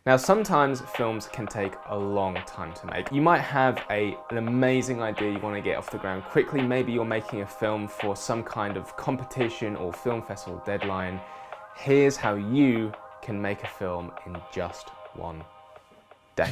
Now, sometimes films can take a long time to make. You might have an amazing idea you want to get off the ground quickly. Maybe you're making a film for some kind of competition or film festival deadline. Here's how you can make a film in just one day.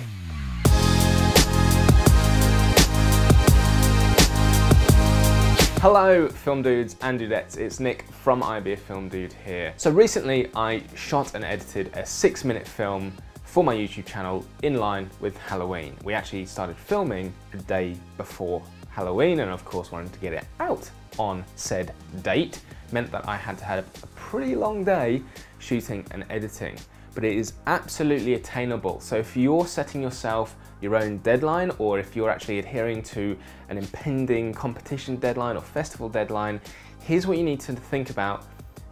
Hello film dudes and dudettes, it's Nick from I Be a Film Dude here. So recently I shot and edited a 6-minute film for my YouTube channel in line with Halloween. We actually started filming the day before Halloween and of course wanted to get it out on said date. Meant that I had to have a pretty long day shooting and editing, but it is absolutely attainable. So if you're setting yourself your own deadline, or if you're actually adhering to an impending competition deadline or festival deadline, here's what you need to think about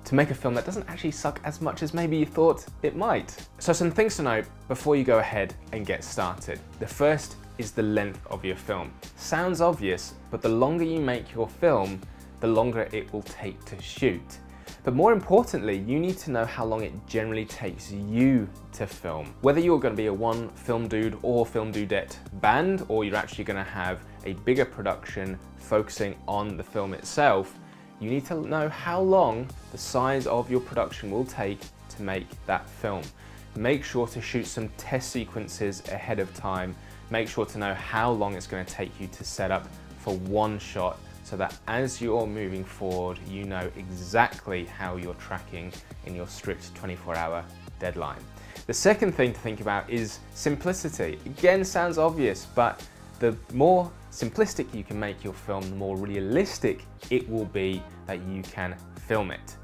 to make a film that doesn't actually suck as much as maybe you thought it might. So some things to note before you go ahead and get started. The first is the length of your film. Sounds obvious, but the longer you make your film, the longer it will take to shoot. But more importantly, you need to know how long it generally takes you to film. Whether you're going to be a one film dude or film dudette band, or you're actually going to have a bigger production focusing on the film itself, you need to know how long the size of your production will take to make that film. Make sure to shoot some test sequences ahead of time. Make sure to know how long it's going to take you to set up for one shot, so that as you're moving forward, you know exactly how you're tracking in your strict 24-hour deadline. The second thing to think about is simplicity. Again, sounds obvious, but the more simplistic you can make your film, the more realistic it will be that you can film it.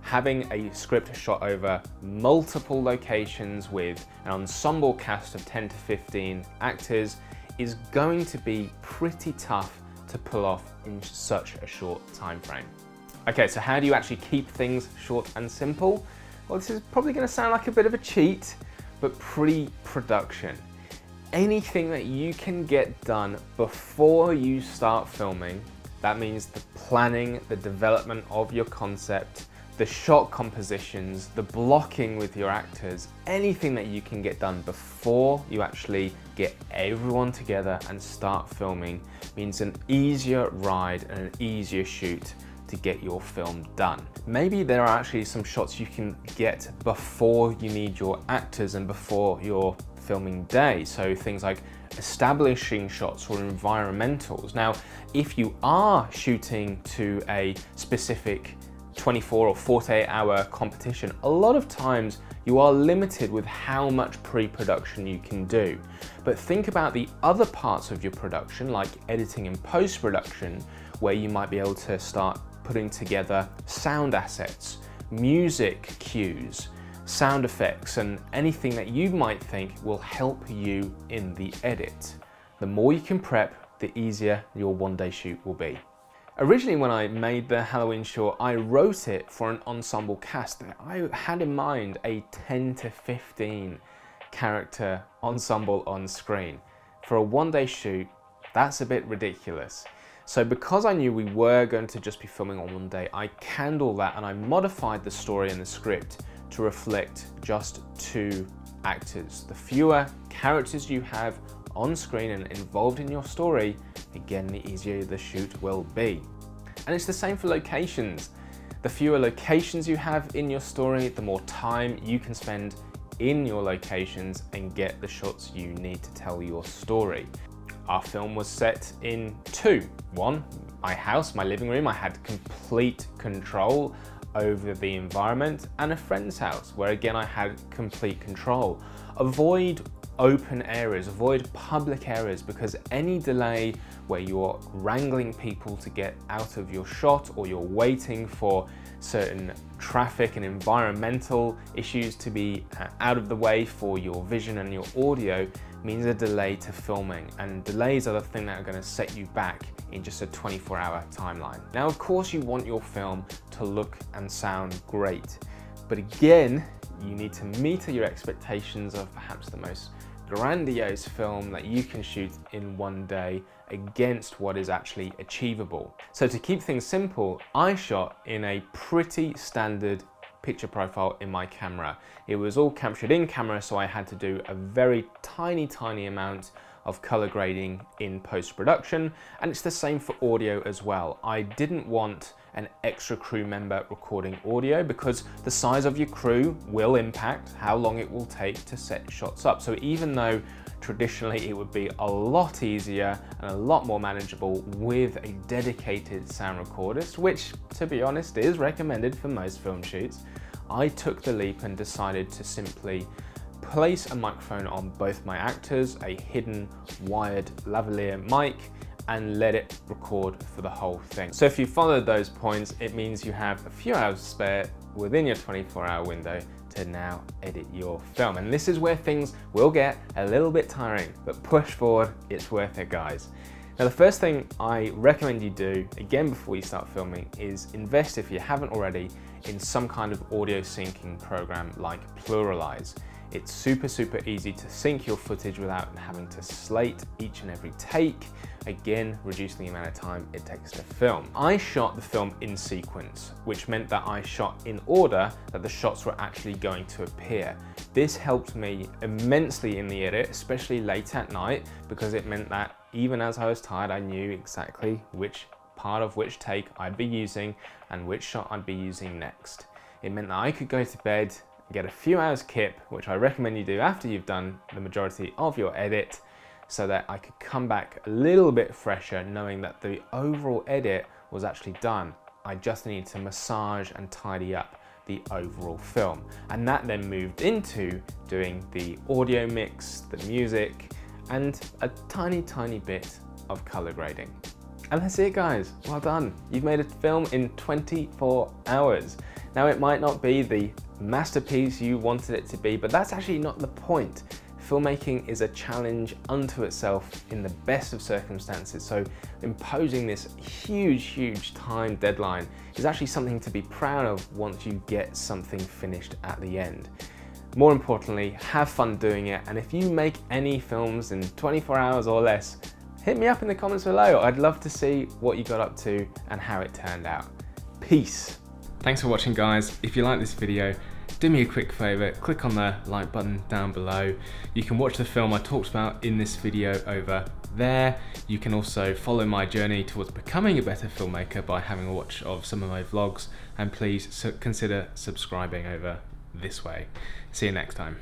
Having a script shot over multiple locations with an ensemble cast of 10 to 15 actors is going to be pretty tough to pull off in such a short time frame. Okay, so how do you actually keep things short and simple? Well, this is probably going to sound like a bit of a cheat, but pre-production. Anything that you can get done before you start filming, that means the planning, the development of your concept, the shot compositions, the blocking with your actors, anything that you can get done before you actually get everyone together and start filming means an easier ride and an easier shoot to get your film done. Maybe there are actually some shots you can get before you need your actors and before your filming day. So things like establishing shots or environmentals. Now, if you are shooting to a specific 24 or 48-hour competition, a lot of times you are limited with how much pre-production you can do. But think about the other parts of your production, like editing and post-production, where you might be able to start putting together sound assets, music cues, sound effects, and anything that you might think will help you in the edit. The more you can prep, the easier your one-day shoot will be. Originally, when I made the Halloween short, I wrote it for an ensemble cast. I had in mind a 10 to 15 character ensemble on screen. For a one-day shoot, that's a bit ridiculous. So because I knew we were going to just be filming on one day, I canned all that and I modified the story and the script to reflect just 2 actors. The fewer characters you have on screen and involved in your story, again, the easier the shoot will be. And it's the same for locations. The fewer locations you have in your story, the more time you can spend in your locations and get the shots you need to tell your story. Our film was set in 2. One, my house, my living room. I had complete control over the environment, and a friend's house where again I had complete control. Avoid open areas, avoid public areas, because any delay where you're wrangling people to get out of your shot, or you're waiting for certain traffic and environmental issues to be out of the way for your vision and your audio, means a delay to filming, and delays are the thing that are going to set you back in just a 24-hour timeline. Now, of course, you want your film to look and sound great, but again, you need to meet your expectations of perhaps the most grandiose film that you can shoot in one day against what is actually achievable. So to keep things simple, I shot in a pretty standard picture profile in my camera. It was all captured in camera, so I had to do a very tiny amount of color grading in post-production, and it's the same for audio as well. I didn't want an extra crew member recording audio because the size of your crew will impact how long it will take to set shots up. So even though traditionally it would be a lot easier and a lot more manageable with a dedicated sound recordist, which to be honest is recommended for most film shoots, I took the leap and decided to simply place a microphone on both my actors, a hidden wired lavalier mic, and let it record for the whole thing. So if you followed those points, it means you have a few hours spare within your 24-hour window to now edit your film. And this is where things will get a little bit tiring, but push forward, it's worth it, guys. Now, the first thing I recommend you do, again before you start filming, is invest, if you haven't already, in some kind of audio syncing program like Pluralize. It's super easy to sync your footage without having to slate each and every take, again reducing the amount of time it takes to film. I shot the film in sequence, which meant that I shot in order that the shots were actually going to appear. This helped me immensely in the edit, especially late at night, because it meant that even as I was tired, I knew exactly which part of which take I'd be using and which shot I'd be using next. It meant that I could go to bed, get a few hours kip, which I recommend you do after you've done the majority of your edit, so that I could come back a little bit fresher knowing that the overall edit was actually done. I just needed to massage and tidy up the overall film. And that then moved into doing the audio mix, the music, and a tiny bit of color grading. And that's it, guys. Well done. You've made a film in 24 hours. Now, it might not be the masterpiece you wanted it to be, but that's actually not the point. Filmmaking is a challenge unto itself in the best of circumstances, so imposing this huge time deadline is actually something to be proud of once you get something finished at the end. More importantly, have fun doing it, and if you make any films in 24 hours or less, hit me up in the comments below. I'd love to see what you got up to and how it turned out. Peace. Thanks for watching, guys. If you like this video, do me a quick favor, click on the like button down below. You can watch the film I talked about in this video over there. You can also follow my journey towards becoming a better filmmaker by having a watch of some of my vlogs, and please consider subscribing over this way. See you next time.